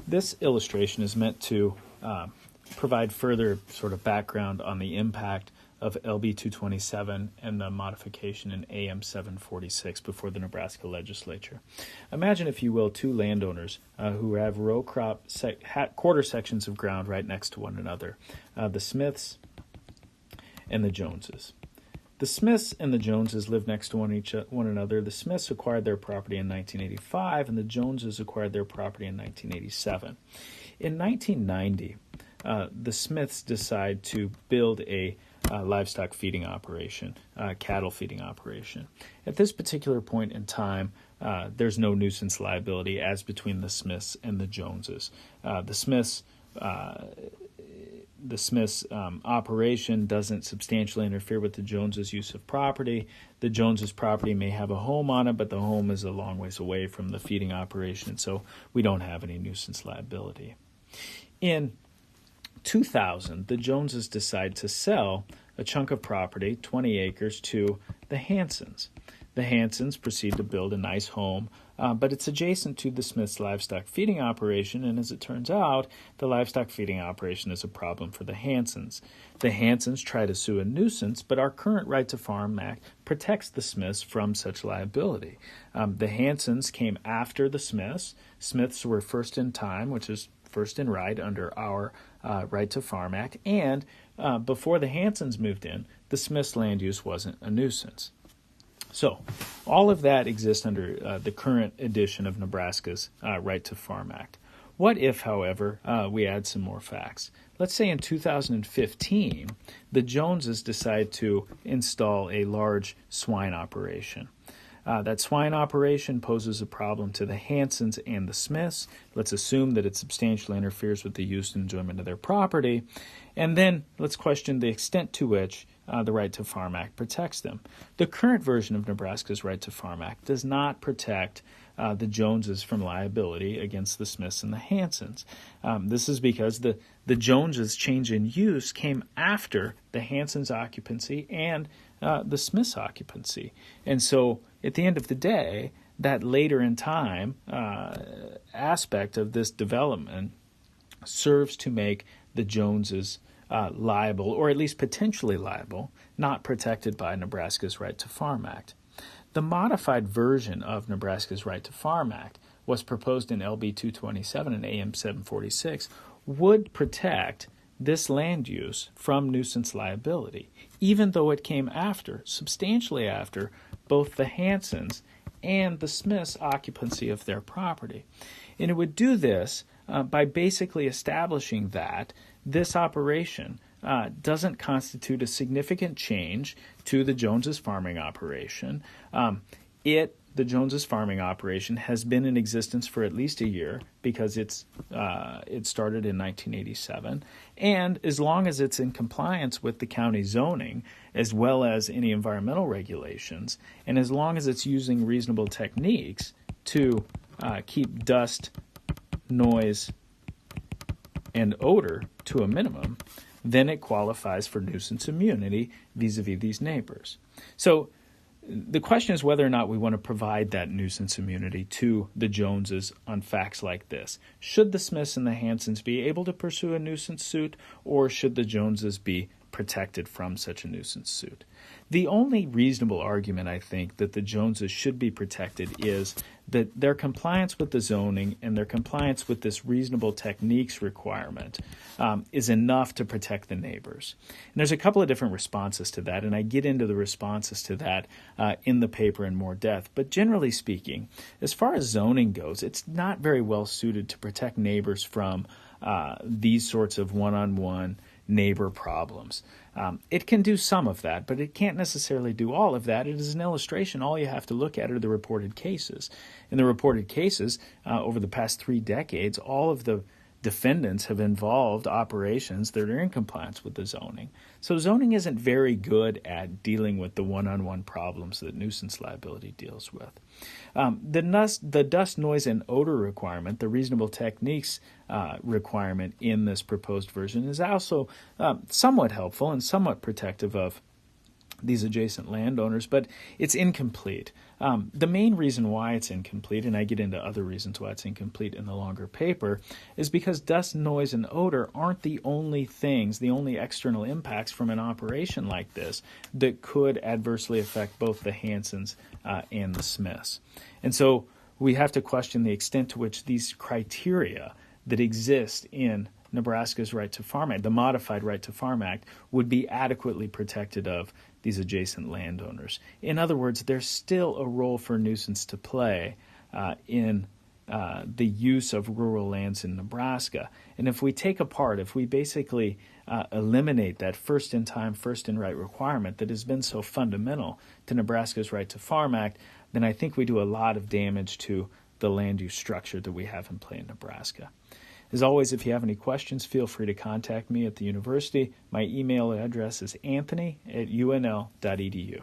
This illustration is meant to provide further sort of background on the impact of LB 227 and the modification in AM 746 before the Nebraska legislature. Imagine, if you will, two landowners who have row crop quarter sections of ground right next to one another, the Smiths and the Joneses. The Smiths and the Joneses live next to one another. The Smiths acquired their property in 1985, and the Joneses acquired their property in 1987. In 1990, the Smiths decide to build a livestock feeding operation, cattle feeding operation. At this particular point in time, there's no nuisance liability as between the Smiths and the Joneses. The Smiths' operation doesn't substantially interfere with the Joneses' use of property. The Joneses' property may have a home on it, but the home is a long ways away from the feeding operation, so we don't have any nuisance liability. In 2000, the Joneses decide to sell a chunk of property, 20 acres, to the Hansons. The Hansons proceed to build a nice home, but it's adjacent to the Smiths' livestock feeding operation, and as it turns out, the livestock feeding operation is a problem for the Hansons. The Hansons try to sue a nuisance, but our current Right to Farm Act protects the Smiths from such liability. The Hansons came after the Smiths. Smiths were first in time, which is first in right under our Right to Farm Act, and before the Hansons moved in, the Smiths' land use wasn't a nuisance. So all of that exists under the current edition of Nebraska's Right to Farm Act. What if, however, we add some more facts? Let's say in 2015, the Joneses decide to install a large swine operation. That swine operation poses a problem to the Hansons and the Smiths. Let's assume that it substantially interferes with the use and enjoyment of their property. And then let's question the extent to which the Right to Farm Act protects them. The current version of Nebraska's Right to Farm Act does not protect the Joneses from liability against the Smiths and the Hansons. This is because the Joneses' change in use came after the Hansons' occupancy and the Smiths' occupancy. And so at the end of the day, that later in time aspect of this development serves to make the Joneses liable, or at least potentially liable, not protected by Nebraska's Right to Farm Act. The modified version of Nebraska's Right to Farm Act was proposed in LB 227 and AM 746 would protect this land use from nuisance liability, even though it came after, substantially after, both the Hansons and the Smiths' occupancy of their property. And it would do this by basically establishing that this operation doesn't constitute a significant change to the Joneses farming operation. The Joneses farming operation has been in existence for at least a year because it started in 1987. And as long as it's in compliance with the county zoning, as well as any environmental regulations, and as long as it's using reasonable techniques to keep dust, noise, and odor to a minimum, then it qualifies for nuisance immunity vis-a-vis these neighbors. So the question is whether or not we want to provide that nuisance immunity to the Joneses on facts like this. Should the Smiths and the Hansons be able to pursue a nuisance suit, or should the Joneses be protected from such a nuisance suit? The only reasonable argument, I think, that the Joneses should be protected is that their compliance with the zoning and their compliance with this reasonable techniques requirement is enough to protect the neighbors. And there's a couple of different responses to that, and I get into the responses to that in the paper in more depth. But generally speaking, as far as zoning goes, it's not very well suited to protect neighbors from these sorts of one-on-one neighbor problems. It can do some of that, but it can't necessarily do all of that. It is an illustration. All you have to look at are the reported cases. In the reported cases, over the past 3 decades, all of the defendants have involved operations that are in compliance with the zoning. So zoning isn't very good at dealing with the one-on-one problems that nuisance liability deals with. The dust, noise, and odor requirement, the reasonable techniques requirement in this proposed version, is also somewhat helpful and somewhat protective of these adjacent landowners, but it's incomplete. The main reason why it's incomplete, and I get into other reasons why it's incomplete in the longer paper, is because dust, noise, and odor aren't the only things, the only external impacts from an operation like this that could adversely affect both the Hansons and the Smiths. And so we have to question the extent to which these criteria that exist in Nebraska's Right to Farm Act, the modified Right to Farm Act, would be adequately protected of these adjacent landowners. In other words, there's still a role for nuisance to play in the use of rural lands in Nebraska. And if we if we basically eliminate that first in time, first in right requirement that has been so fundamental to Nebraska's Right to Farm Act, then I think we do a lot of damage to the land use structure that we have in play in Nebraska. As always, if you have any questions, feel free to contact me at the university. My email address is anthony@unl.edu.